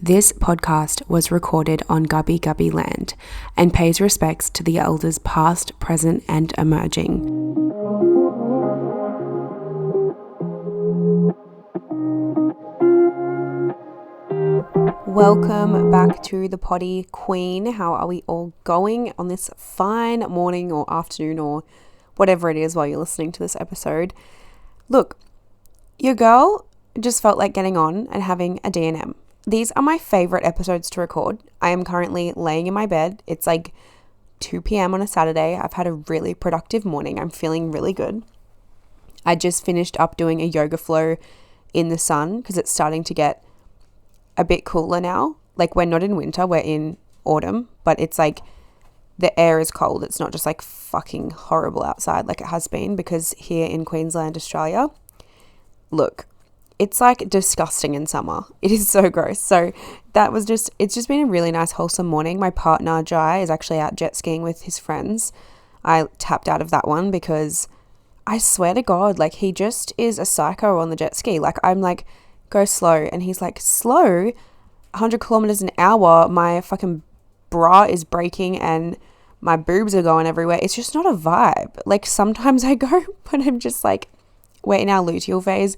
This podcast was recorded on Gubby Gubby land and pays respects to the elders past, present and emerging. Welcome back to the Potty Queen. How are we all going on this fine morning or afternoon or whatever it is while you're listening to this episode? Look, your girl just felt like getting on and having a D&M. These are my favorite episodes to record. I am currently laying in my bed. It's like 2 p.m. on a Saturday. I've had a really productive morning. I'm feeling really good. I just finished up doing a yoga flow in the sun because it's starting to get a bit cooler now. Like, we're not in winter, we're in autumn, but it's like the air is cold. It's not just like fucking horrible outside like it has been, because here in Queensland, Australia, look, it's like disgusting in summer. It is so gross. So it's just been a really nice wholesome morning. My partner Jai is actually out jet skiing with his friends. I tapped out of that one because I swear to God, like, he just is a psycho on the jet ski. Like, I'm like, go slow. And he's like, slow? 100 kilometers an hour. My fucking bra is breaking and my boobs are going everywhere. It's just not a vibe. Like, sometimes I go, but I'm just like, we're in our luteal phase.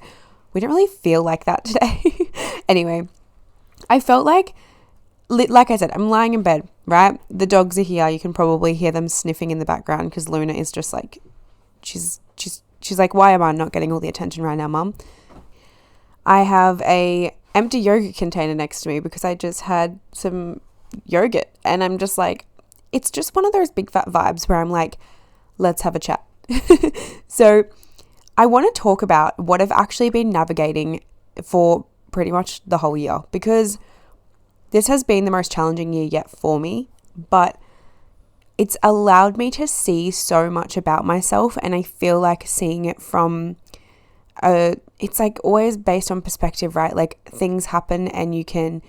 We don't really feel like that today. Anyway, I felt like I said, I'm lying in bed, right? The dogs are here. You can probably hear them sniffing in the background because Luna is just like, she's like, why am I not getting all the attention right now, Mum? I have a empty yogurt container next to me because I just had some yogurt, and I'm just like, it's just one of those big fat vibes where I'm like, let's have a chat. So I want to talk about what I've actually been navigating for pretty much the whole year, because this has been the most challenging year yet for me, but it's allowed me to see so much about myself. And I feel like seeing it from it's like always based on perspective, right? Like, things happen and you can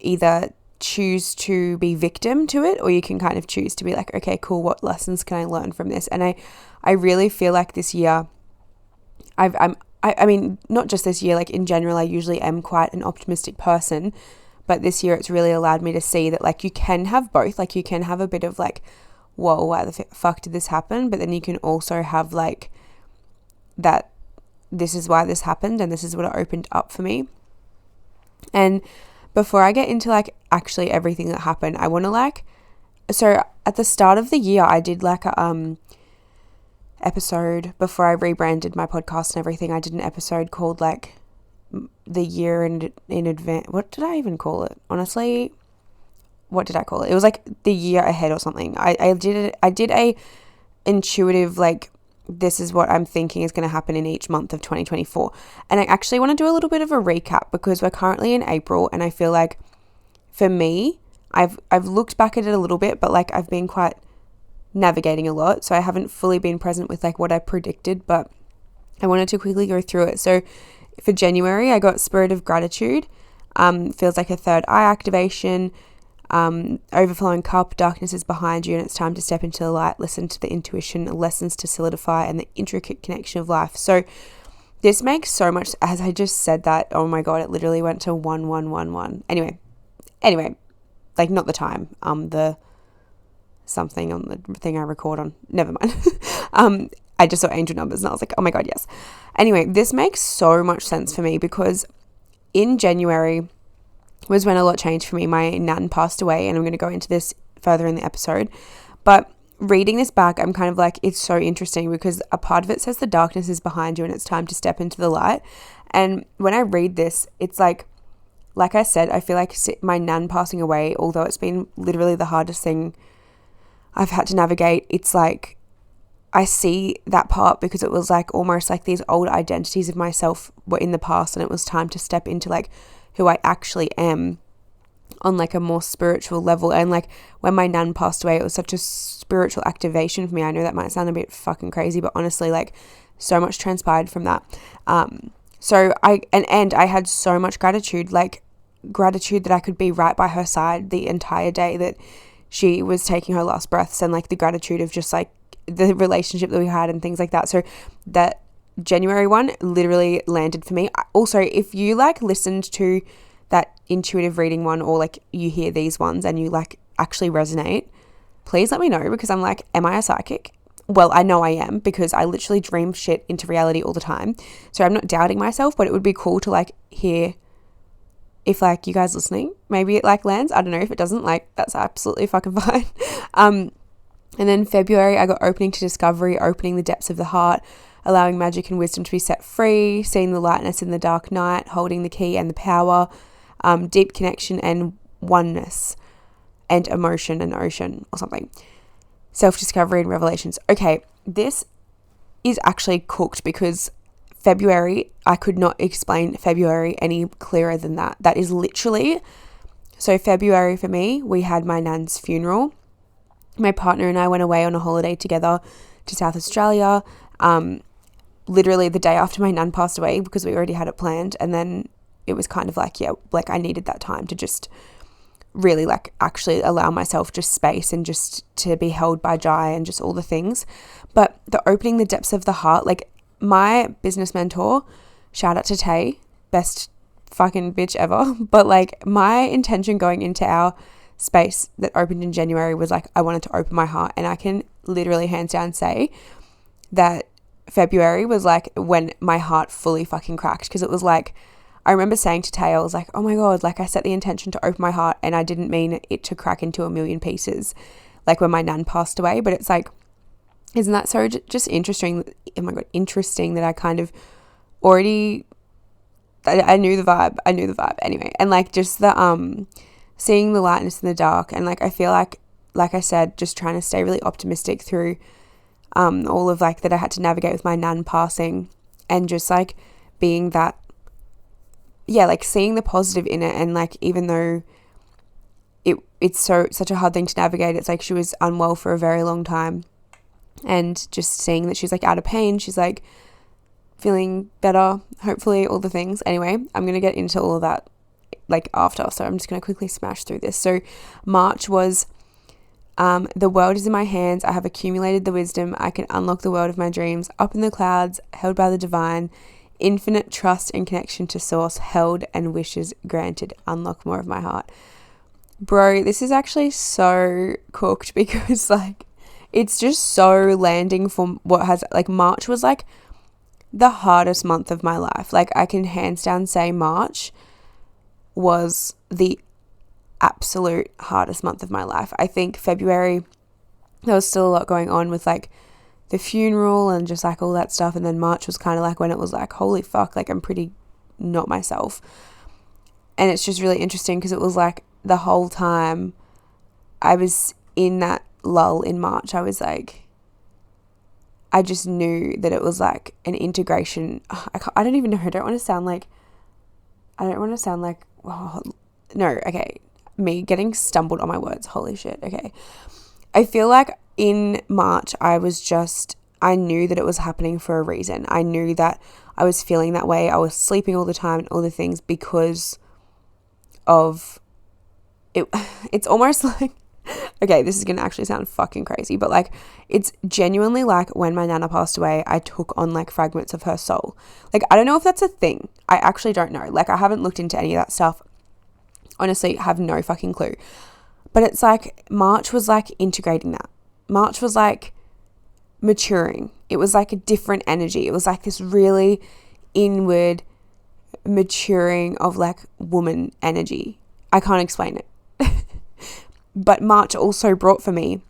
either choose to be victim to it, or you can kind of choose to be like, okay, cool, what lessons can I learn from this? And I really feel like this year I mean, not just this year, like in general, I usually am quite an optimistic person, but this year it's really allowed me to see that, like, you can have both. Like, you can have a bit of like, whoa, why the fuck did this happen? But then you can also have like that, this is why this happened and this is what it opened up for me. And before I get into like actually everything that happened, I want to so at the start of the year, I did like a episode before I rebranded my podcast and everything. I did an episode called like the year in advance. What did I even call it? Honestly, what did I call it? It was like the year ahead or something. I did a intuitive, like, this is what I'm thinking is going to happen in each month of 2024. And I actually want to do a little bit of a recap because we're currently in April, and I feel like for me, I've looked back at it a little bit, but like, I've been quite navigating a lot, so I haven't fully been present with like what I predicted, but I wanted to quickly go through it. So for January, I got Spirit of Gratitude, feels like a third eye activation, overflowing cup, darkness is behind you and it's time to step into the light, listen to the intuition, lessons to solidify, and the intricate connection of life. So this makes so much, as I just said that, oh my God, it literally went to 1111. Anyway, like, not the time, the something on the thing I record on, never mind. I just saw angel numbers and I was like, oh my God, yes. Anyway, this makes so much sense for me because in January was when a lot changed for me. My nan passed away, and I'm going to go into this further in the episode, but reading this back, I'm kind of like, it's so interesting because a part of it says the darkness is behind you and it's time to step into the light. And when I read this, it's like I said, I feel like my nan passing away, although it's been literally the hardest thing I've had to navigate, it's like I see that part because it was like almost like these old identities of myself were in the past, and it was time to step into like who I actually am on like a more spiritual level. And like when my nan passed away, it was such a spiritual activation for me. I know that might sound a bit fucking crazy, but honestly, like, so much transpired from that. So I had so much gratitude that I could be right by her side the entire day that she was taking her last breaths, and like the gratitude of just like the relationship that we had and things like that. So that January one literally landed for me. Also, if you like listened to that intuitive reading one, or like you hear these ones and you like actually resonate, please let me know, because I'm like, am I a psychic? Well, I know I am, because I literally dream shit into reality all the time. So I'm not doubting myself, but it would be cool to like hear if like you guys listening, maybe it like lands. I don't know. If it doesn't, like, that's absolutely fucking fine. And then February, I got opening to discovery, opening the depths of the heart, allowing magic and wisdom to be set free, seeing the lightness in the dark night, holding the key and the power, deep connection and oneness, and emotion and ocean or something. Self-discovery and revelations. Okay, this is actually cooked, because February, I could not explain February any clearer than that. That is literally, so February for me, we had my nan's funeral. My partner and I went away on a holiday together to South Australia, literally the day after my nan passed away, because we already had it planned. And then it was kind of like, yeah, like I needed that time to just really like actually allow myself just space and just to be held by Jai and just all the things. But the opening the depths of the heart, like my business mentor, shout out to Tay, best fucking bitch ever. But like my intention going into our space that opened in January was like, I wanted to open my heart. And I can literally hands down say that February was like when my heart fully fucking cracked, because it was like, I remember saying to Tay, I was like, oh my God, like I set the intention to open my heart and I didn't mean it to crack into a million pieces like when my nan passed away. But it's like, isn't that so just interesting? Oh my God, interesting that I kind of already, I knew the vibe anyway. And like just the, seeing the lightness in the dark, and like, I feel like I said, just trying to stay really optimistic through, all of like that I had to navigate with my nan passing, and just like being that, yeah, like seeing the positive in it. And like, even though it's such a hard thing to navigate, it's like she was unwell for a very long time, and just seeing that she's like out of pain, she's like feeling better, hopefully, all the things. Anyway, I'm going to get into all of that like after, so I'm just going to quickly smash through this. So March was, the world is in my hands. I have accumulated the wisdom. I can unlock the world of my dreams. Up in the clouds, held by the divine. Infinite trust and connection to source, held and wishes granted. Unlock more of my heart. Bro, this is actually so cooked, because like it's just so landing for what has, like, March was like the hardest month of my life. Like I can hands down say March was the absolute hardest month of my life. I think February, there was still a lot going on with like the funeral and just like all that stuff. And then March was kind of like when it was like, holy fuck, like I'm pretty not myself. And it's just really interesting, because it was like the whole time I was in that lull in March, I was like, I just knew that it was like an integration. I don't even know. I don't want to sound like, oh, no, okay. Me getting stumbled on my words. Holy shit. Okay. I feel like in March, I knew that it was happening for a reason. I knew that I was feeling that way. I was sleeping all the time and all the things because of it. It's almost like, okay, this is going to actually sound fucking crazy, but like, it's genuinely like when my nana passed away, I took on like fragments of her soul. Like, I don't know if that's a thing. I actually don't know. Like, I haven't looked into any of that stuff. Honestly, I have no fucking clue. But it's like March was like integrating that. March was like maturing. It was like a different energy. It was like this really inward maturing of like woman energy. I can't explain it. But March also brought for me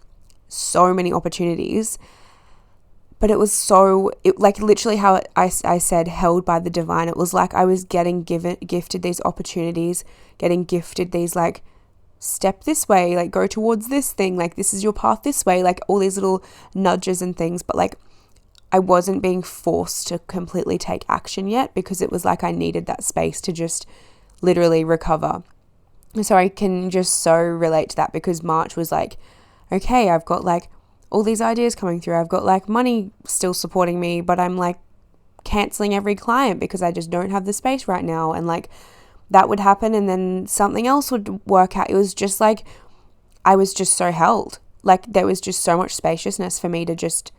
so many opportunities. But it was like literally how I said, held by the divine. It was like I was getting gifted these opportunities, getting gifted these like, step this way, like go towards this thing, like this is your path this way, like all these little nudges and things. But like I wasn't being forced to completely take action yet, because it was like I needed that space to just literally recover. So I can just so relate to that, because March was like, okay, I've got like all these ideas coming through. I've got like money still supporting me, but I'm like canceling every client because I just don't have the space right now. And like that would happen, and then something else would work out. It was just like, I was just so held. Like there was just so much spaciousness for me to just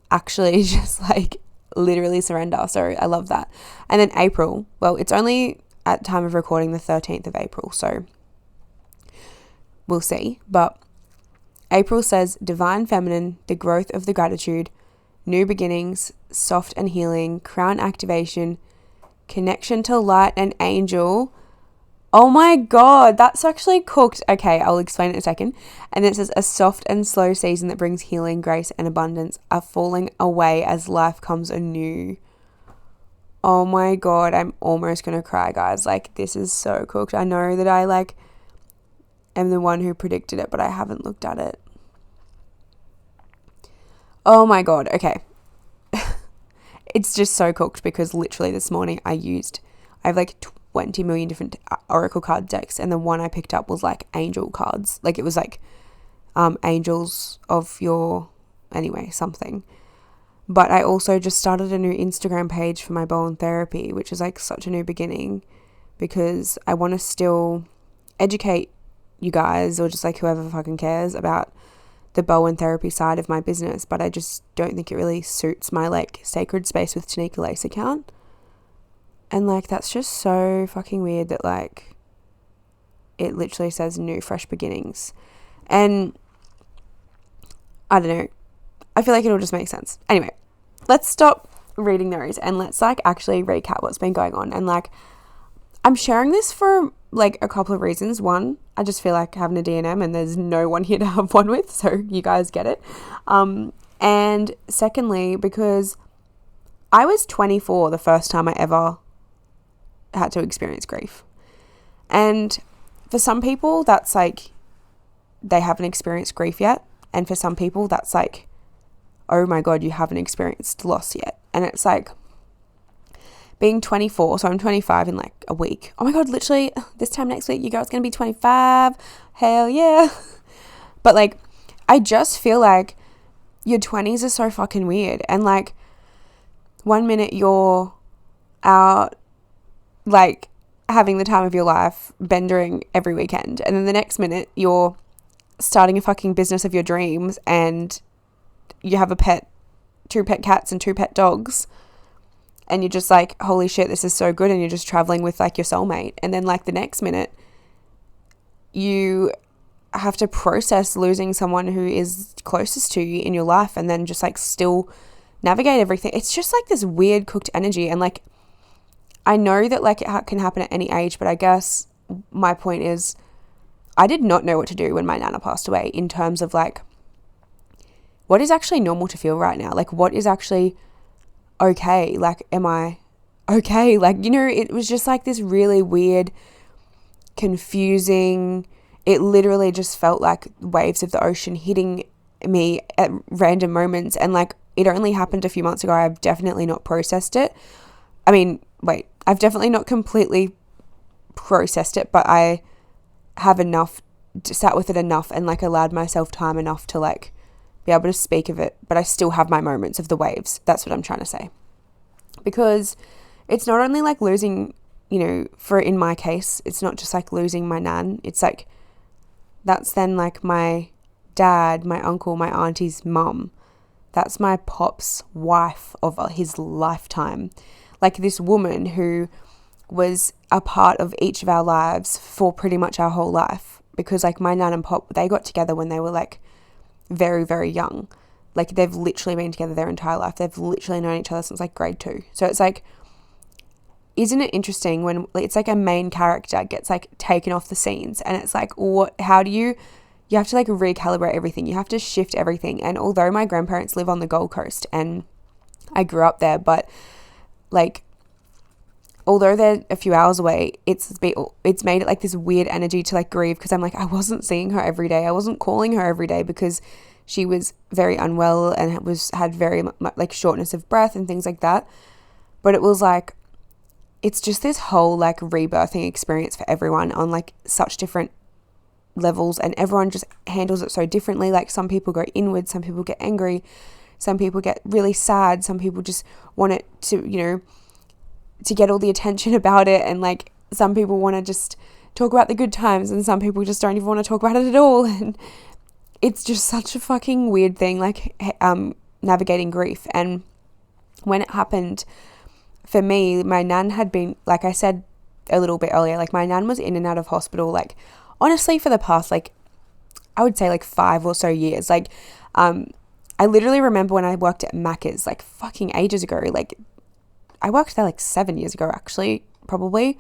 actually just like literally surrender. So I love that. And then April, well, it's only at time of recording the 13th of April, so we'll see. But April says divine feminine, the growth of the gratitude, new beginnings, soft and healing, crown activation, connection to light and angel. Oh my God, that's actually cooked. Okay, I'll explain it in a second. And then it says a soft and slow season that brings healing, grace and abundance are falling away as life comes anew. Oh my God, I'm almost going to cry, guys. Like, this is so cooked. I know that I like am the one who predicted it, but I haven't looked at it. Oh my God, okay. It's just so cooked because literally this morning I have like 20 million different oracle card decks, and the one I picked up was like angel cards. Like it was like angels of your, anyway, something. But I also just started a new Instagram page for my Bowen therapy, which is like such a new beginning because I want to still educate you guys, or just like whoever fucking cares, about the Bowen therapy side of my business, but I just don't think it really suits my like Sacred Space with Tanika Lace account. And like that's just so fucking weird that like it literally says new fresh beginnings. And I don't know, I feel like it'll just make sense. Anyway, let's stop reading those and let's like actually recap what's been going on. And like I'm sharing this for like a couple of reasons. One, I just feel like having a D&M and there's no one here to have one with, so you guys get it. And secondly, because I was 24 the first time I ever had to experience grief. And for some people, that's like they haven't experienced grief yet. And for some people, that's like, oh my God, you haven't experienced loss yet. And it's like, being 24, so I'm 25 in like a week. Oh my God, literally this time next week, your girl's going to be 25. Hell yeah. But like, I just feel like your 20s are so fucking weird. And like, one minute you're out like having the time of your life, bendering every weekend. And then the next minute you're starting a fucking business of your dreams and you have a pet, 2 pet cats and 2 pet dogs. And you're just like, holy shit, this is so good. And you're just traveling with like your soulmate. And then like the next minute, you have to process losing someone who is closest to you in your life and then just like still navigate everything. It's just like this weird cooked energy. And like, I know that like it can happen at any age, but I guess my point is I did not know what to do when my nana passed away in terms of like, what is actually normal to feel right now? Like what is actually okay? Like, am I okay? Like, you know, it was just like this really weird, confusing, it literally just felt like waves of the ocean hitting me at random moments. And like, it only happened a few months ago. I've definitely not processed it. I mean, wait, I've definitely not completely processed it, but I have sat with it enough and like allowed myself time enough to like be able to speak of it, but I still have my moments of the waves. That's what I'm trying to say. Because it's not only like losing, you know, in my case, it's not just like losing my nan. It's like, that's then like my dad, my uncle, my auntie's mum. That's my pop's wife of his lifetime. Like this woman who was a part of each of our lives for pretty much our whole life. Because like my nan and pop, they got together when they were like very, very young. Like they've literally been together their entire life. They've literally known each other since like grade 2. So it's like, isn't it interesting when it's like a main character gets like taken off the scenes and it's like, how do you have to like recalibrate everything. You have to shift everything. And although my grandparents live on the Gold Coast and I grew up there, but like, although they're a few hours away, it's made it like this weird energy to like grieve because I'm like, I wasn't seeing her every day. I wasn't calling her every day because she was very unwell and had very like shortness of breath and things like that. But it was like, it's just this whole like rebirthing experience for everyone on like such different levels, and everyone just handles it so differently. Like some people go inward, some people get angry, some people get really sad, some people just want it to, you know, to get all the attention about it, and like some people want to just talk about the good times and some people just don't even want to talk about it at all. And it's just such a fucking weird thing, like navigating grief. And when it happened for me, my nan had been, like I said, a little bit earlier. Like my nan was in and out of hospital, like honestly for the past, like I would say like 5 or so years. Like I literally remember when I worked at Macca's like fucking ages ago. Like I worked there like 7 years ago actually, probably.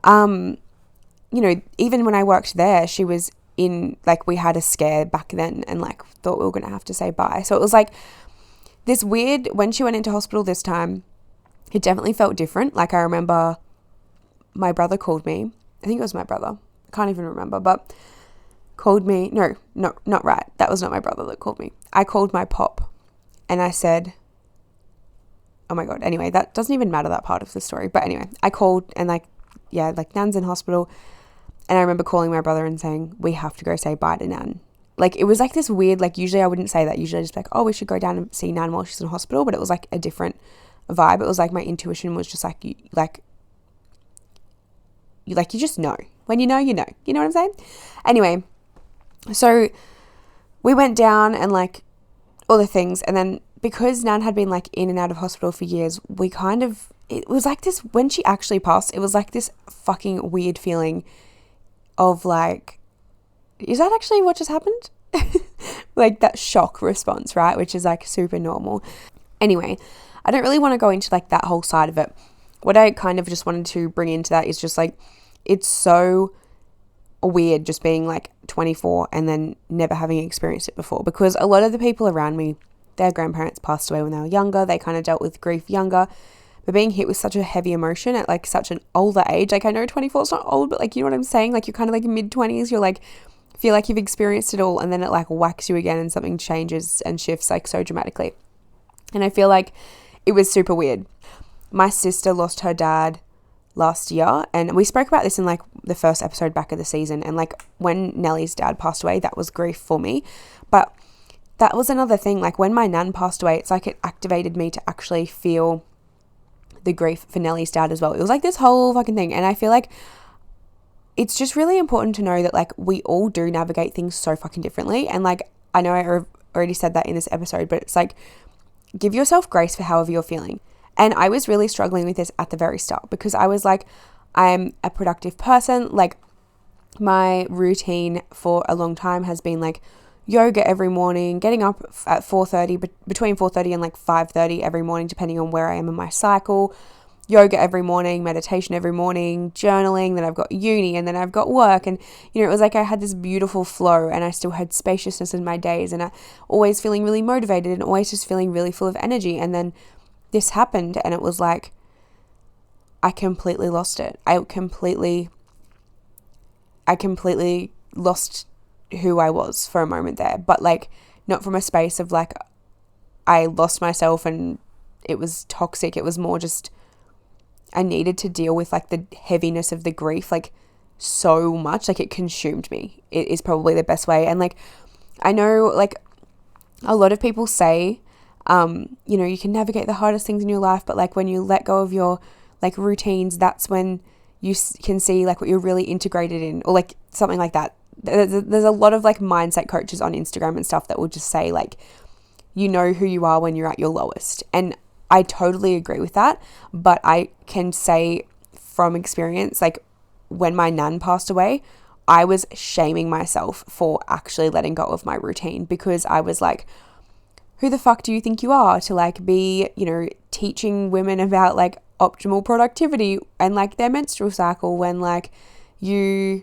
You know, even when I worked there, she was in, like, we had a scare back then and like thought we were going to have to say bye. So it was like this weird, when she went into hospital this time, it definitely felt different. Like I remember my brother called me. I think it was my brother. I can't even remember, but called me. No, not right. That was not my brother that called me. I called my pop and I said, oh my God. Anyway, that doesn't even matter, that part of the story. But anyway, I called and like, yeah, like Nan's in hospital. And I remember calling my brother and saying, we have to go say bye to Nan. Like, it was like this weird, like, usually I wouldn't say that. Usually I'd just be like, oh, we should go down and see Nan while she's in hospital. But it was like a different vibe. It was like my intuition was just like, you just know. When you know, you know. You know what I'm saying? Anyway, so we went down and like all the things. And then because Nan had been like in and out of hospital for years, it was like this, when she actually passed, it was like this fucking weird feeling of like, is that actually what just happened? Like that shock response, right? Which is like super normal. Anyway, I don't really want to go into like that whole side of it. What I kind of just wanted to bring into that is just like, it's so weird just being like 24 and then never having experienced it before, because a lot of the people around me, their grandparents passed away when they were younger. They kind of dealt with grief younger. But being hit with such a heavy emotion at like such an older age, like I know 24 is not old, but like, you know what I'm saying? Like you're kind of like mid-20s, you're like, feel like you've experienced it all, and then it like whacks you again and something changes and shifts like so dramatically. And I feel like it was super weird. My sister lost her dad last year, and we spoke about this in like the first episode back of the season, and like when Nellie's dad passed away, that was grief for me. But that was another thing, like when my nan passed away, it's like it activated me to actually feel the grief for Nellie's dad as well. It was like this whole fucking thing. And I feel like it's just really important to know that like we all do navigate things so fucking differently. And like, I know I already said that in this episode, but it's like, give yourself grace for however you're feeling. And I was really struggling with this at the very start, because I was like, I'm a productive person. Like my routine for a long time has been like yoga every morning, getting up at 4:30, between 4:30 and like 5:30 every morning, depending on where I am in my cycle. Yoga every morning, meditation every morning, journaling, then I've got uni, and then I've got work. And, you know, it was like I had this beautiful flow, and I still had spaciousness in my days, and I always feeling really motivated and always just feeling really full of energy. And then this happened, and it was like, I completely lost it. I completely lost who I was for a moment there, but like not from a space of like I lost myself and it was toxic. It was more just I needed to deal with like the heaviness of the grief like so much, like it consumed me. It is probably the best way. And like I know like a lot of people say you know, you can navigate the hardest things in your life, but like when you let go of your like routines, that's when you can see like what you're really integrated in, or like something like that. There's a lot of like mindset coaches on Instagram and stuff that will just say like, you know who you are when you're at your lowest. And I totally agree with that. But I can say from experience, like when my nan passed away, I was shaming myself for actually letting go of my routine, because I was like, who the fuck do you think you are to like be, you know, teaching women about like optimal productivity and like their menstrual cycle when like you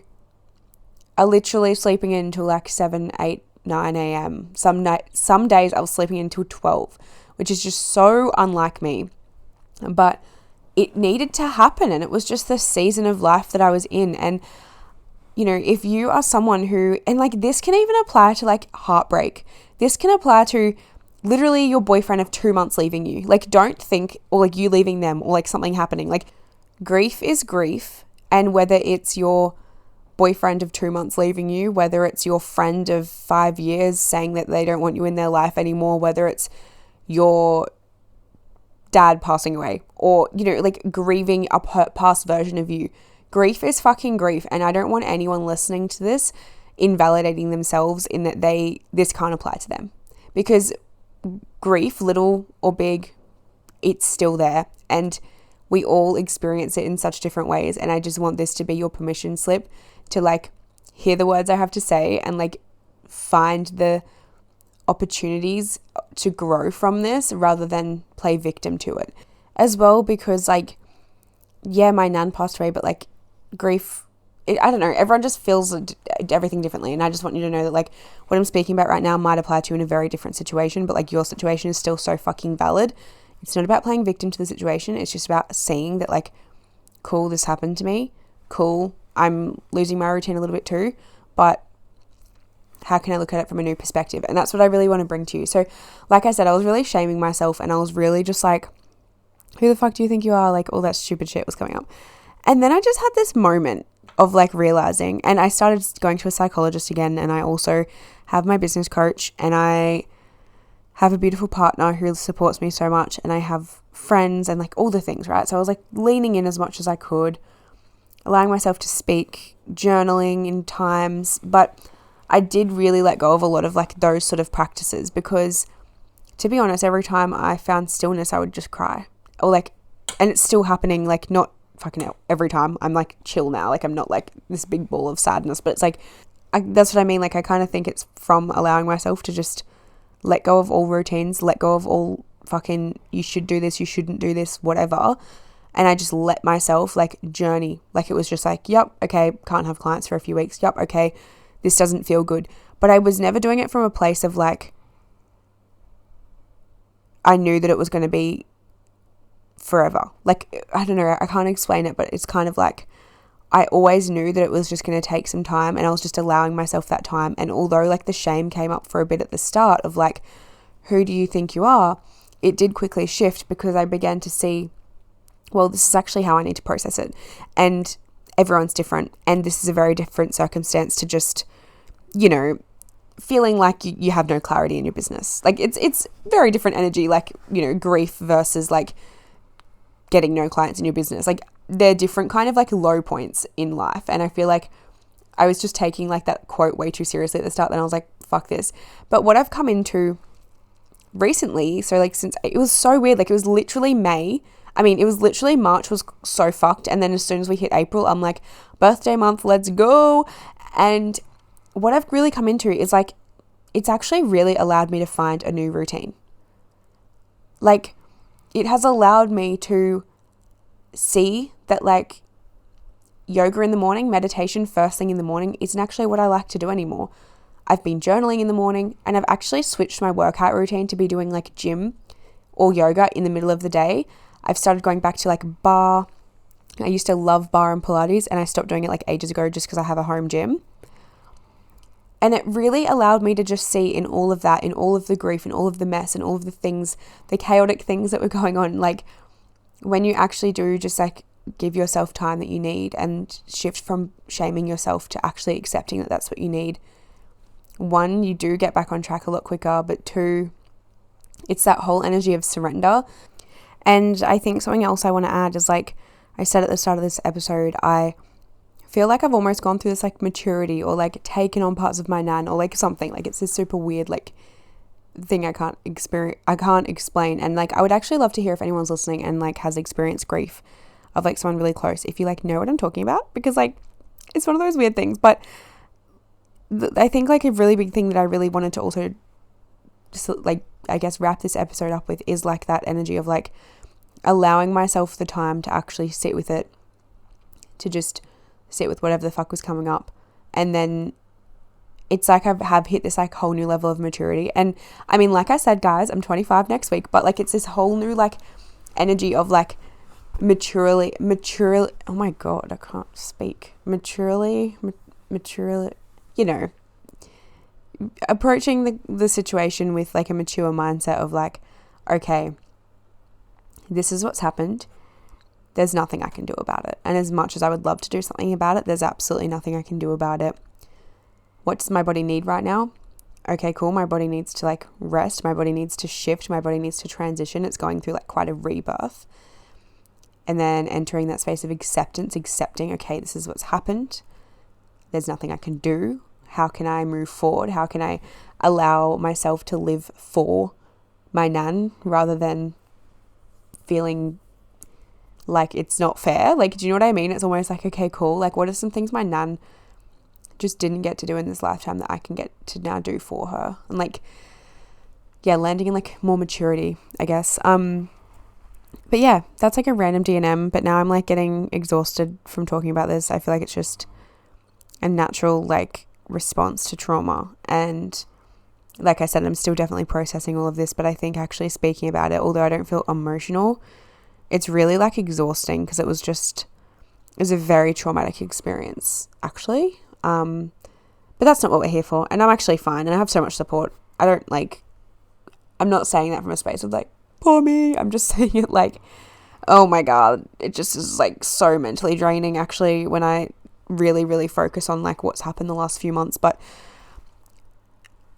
are literally sleeping in until like 7, 8, 9 a.m. Some days I was sleeping until 12, which is just so unlike me. But it needed to happen, and it was just the season of life that I was in. And, you know, if you are someone who, and like this can even apply to like heartbreak. This can apply to literally your boyfriend of 2 months leaving you. Like don't think, or like you leaving them, or like something happening. Like grief is grief. And whether it's your boyfriend of 2 months leaving you, whether it's your friend of 5 years saying that they don't want you in their life anymore, whether it's your dad passing away, or, you know, like grieving a past version of you. Grief is fucking grief. And I don't want anyone listening to this invalidating themselves in that this can't apply to them, because grief, little or big, it's still there. And we all experience it in such different ways. And I just want this to be your permission slip to like hear the words I have to say and like find the opportunities to grow from this rather than play victim to it as well. Because like, yeah, my nan passed away, but like grief, I don't know, everyone just feels everything differently. And I just want you to know that like what I'm speaking about right now might apply to you in a very different situation, but like your situation is still so fucking valid. It's not about playing victim to the situation. It's just about seeing that like, cool, this happened to me. Cool, I'm losing my routine a little bit too, but how can I look at it from a new perspective? And that's what I really want to bring to you. So like I said, I was really shaming myself and I was really just like, who the fuck do you think you are? Like all that stupid shit was coming up. And then I just had this moment of like realizing, and I started going to a psychologist again, and I also have my business coach, and I have a beautiful partner who supports me so much, and I have friends and like all the things, right? So I was like leaning in as much as I could, allowing myself to speak, journaling in times, but I did really let go of a lot of like those sort of practices because, to be honest, every time I found stillness, I would just cry. Or like, and it's still happening, like not fucking out every time. I'm like chill now, like I'm not like this big ball of sadness, but it's like, that's what I mean. Like I kind of think it's from allowing myself to just let go of all routines, let go of all fucking, you should do this, you shouldn't do this, whatever. And I just let myself like journey. Like it was just like, yep, okay, can't have clients for a few weeks. Yep, okay, this doesn't feel good. But I was never doing it from a place of like, I knew that it was going to be forever. Like, I don't know, I can't explain it, but it's kind of like, I always knew that it was just going to take some time, and I was just allowing myself that time. And although like the shame came up for a bit at the start of like, who do you think you are? It did quickly shift because I began to see, well, this is actually how I need to process it. And everyone's different. And this is a very different circumstance to just, you know, feeling like you have no clarity in your business. Like it's very different energy, like, you know, grief versus like getting no clients in your business. Like they're different kind of like low points in life. And I feel like I was just taking like that quote way too seriously at the start. Then I was like, fuck this. But what I've come into recently, so like since, it was so weird. Like it was literally March was so fucked. And then as soon as we hit April, I'm like, birthday month, let's go. And what I've really come into is like, it's actually really allowed me to find a new routine. Like it has allowed me to see that like yoga in the morning, meditation first thing in the morning isn't actually what I like to do anymore. I've been journaling in the morning, and I've actually switched my workout routine to be doing like gym or yoga in the middle of the day. I've started going back to like bar. I used to love bar and Pilates, and I stopped doing it like ages ago just because I have a home gym. And it really allowed me to just see in all of that, in all of the grief, in all of the mess, and all of the things, the chaotic things that were going on, like when you actually do just like give yourself time that you need and shift from shaming yourself to actually accepting that that's what you need. One, you do get back on track a lot quicker, but two, it's that whole energy of surrender. And I think something else I want to add is like I said at the start of this episode, I feel like I've almost gone through this like maturity or like taken on parts of my nan or like something. Like it's this super weird like thing I can't explain. And like I would actually love to hear if anyone's listening and like has experienced grief of like someone really close, if you like know what I'm talking about, because like it's one of those weird things. But I think like a really big thing that I really wanted to also just like I guess wrap this episode up with is like that energy of like allowing myself the time to actually sit with it, to just sit with whatever the fuck was coming up. And then it's like I have hit this like whole new level of maturity. And I mean, like I said, guys, I'm 25 next week, but like it's this whole new like energy of like maturely, oh my God, I can't speak. Maturely, you know, approaching the situation with like a mature mindset of like, okay, this is what's happened. There's nothing I can do about it. And as much as I would love to do something about it, there's absolutely nothing I can do about it. What does my body need right now? Okay, cool. My body needs to like rest. My body needs to shift. My body needs to transition. It's going through like quite a rebirth. And then entering that space of acceptance, accepting, okay, this is what's happened. There's nothing I can do. How can I move forward? How can I allow myself to live for my nan rather than feeling like it's not fair. Like, do you know what I mean? It's almost like, okay, cool. Like, what are some things my nan just didn't get to do in this lifetime that I can get to now do for her? And like, yeah, landing in like more maturity, I guess. But yeah, that's like a random D&M, but now I'm like getting exhausted from talking about this. I feel like it's just a natural like response to trauma. And like I said, I'm still definitely processing all of this, but I think actually speaking about it, although I don't feel emotional, it's really like exhausting because it was a very traumatic experience actually. But that's not what we're here for. And I'm actually fine and I have so much support. I'm not saying that from a space of like, poor me. I'm just saying it like, oh my God, it just is like so mentally draining actually when I really, really focus on like what's happened the last few months. But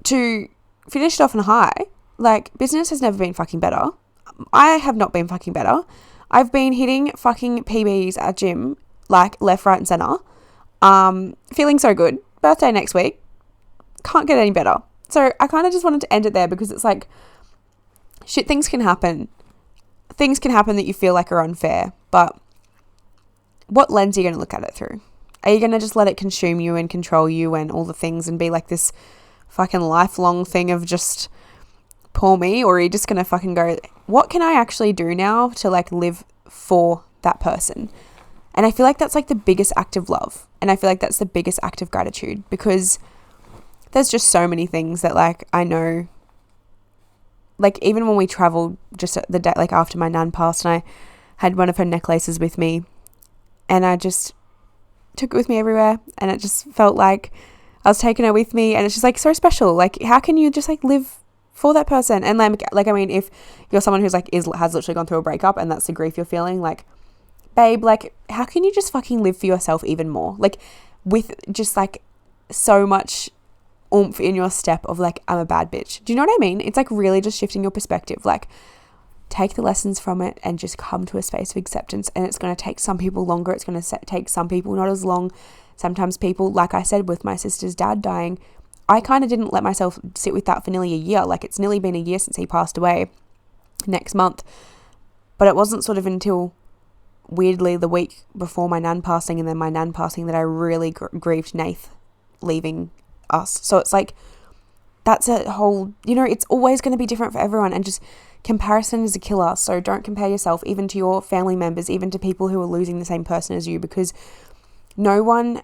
to finish it off on a high, like business has never been fucking better. I have not been fucking better. I've been hitting fucking PBs at gym, like left, right and center. Feeling so good. Birthday next week. Can't get any better. So I kind of just wanted to end it there because it's like, shit, things can happen. Things can happen that you feel like are unfair, but what lens are you going to look at it through? Are you going to just let it consume you and control you and all the things and be like this fucking lifelong thing of just poor me? Or are you just going to fucking go, what can I actually do now to like live for that person? And I feel like that's like the biggest act of love. And I feel like that's the biggest act of gratitude because there's just so many things that like I know. Like even when we traveled just the day, like after my nan passed and I had one of her necklaces with me and I just took it with me everywhere and it just felt like I was taking her with me and it's just like so special. Like how can you just like live for that person? And like I mean, if you're someone who's like has literally gone through a breakup and that's the grief you're feeling, like babe, like how can you just fucking live for yourself even more? Like with just like so much oomph in your step of like, I'm a bad bitch. Do you know what I mean? It's like really just shifting your perspective. Like take the lessons from it and just come to a space of acceptance. And it's going to take some people longer. It's going to take some people not as long. Sometimes people, like I said, with my sister's dad dying, I kind of didn't let myself sit with that for nearly a year. Like it's nearly been a year since he passed away next month. But it wasn't sort of until weirdly the week before my nan passing and then my nan passing that I really grieved Nath leaving us. So it's like that's a whole, it's always going to be different for everyone, and just comparison is a killer. So don't compare yourself even to your family members, even to people who are losing the same person as you, because no one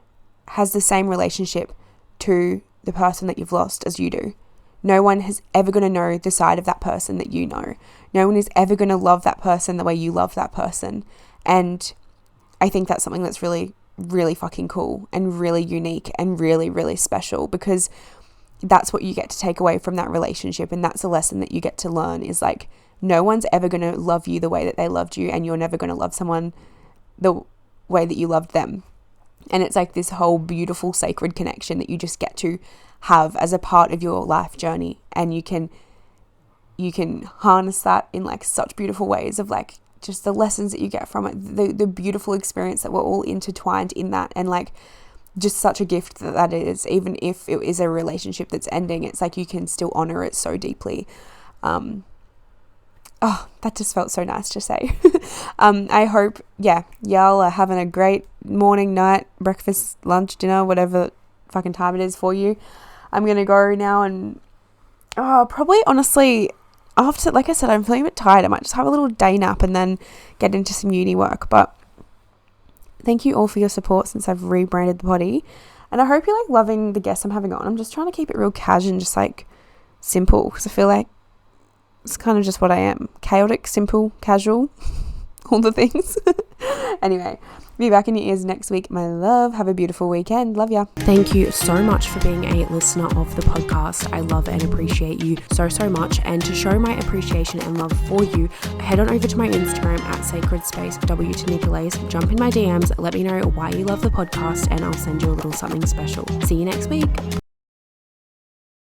has the same relationship to the person that you've lost as you do. No one is ever going to know the side of that person that you know. No one is ever going to love that person the way you love that person. And I think that's something that's really, really fucking cool and really unique and really, really special, because that's what you get to take away from that relationship. And that's a lesson that you get to learn, is like, no one's ever going to love you the way that they loved you, and you're never going to love someone the way that you loved them. And it's like this whole beautiful sacred connection that you just get to have as a part of your life journey. And you can harness that in like such beautiful ways of like just the lessons that you get from it, the beautiful experience that we're all intertwined in that, and like just such a gift that is. Even if it is a relationship that's ending, it's like you can still honor it so deeply. That just felt so nice to say. I hope y'all are having a great morning, night, breakfast, lunch, dinner, whatever fucking time it is for you. I'm gonna go now and probably honestly after, like I said, I'm feeling a bit tired. I might just have a little day nap and then get into some uni work. But thank you all for your support since I've rebranded the potty. And I hope you're like loving the guests I'm having on. I'm just trying to keep it real casual and just like simple, because I feel like it's kind of just what I am. Chaotic, simple, casual, all the things. Anyway, be back in your ears next week, my love. Have a beautiful weekend. Love ya. Thank you so much for being a listener of the podcast. I love and appreciate you so much. And to show my appreciation and love for you, head on over to my Instagram at sacredspace_w2nicolais. Jump in my DMs, let me know why you love the podcast, and I'll send you a little something special. See you next week.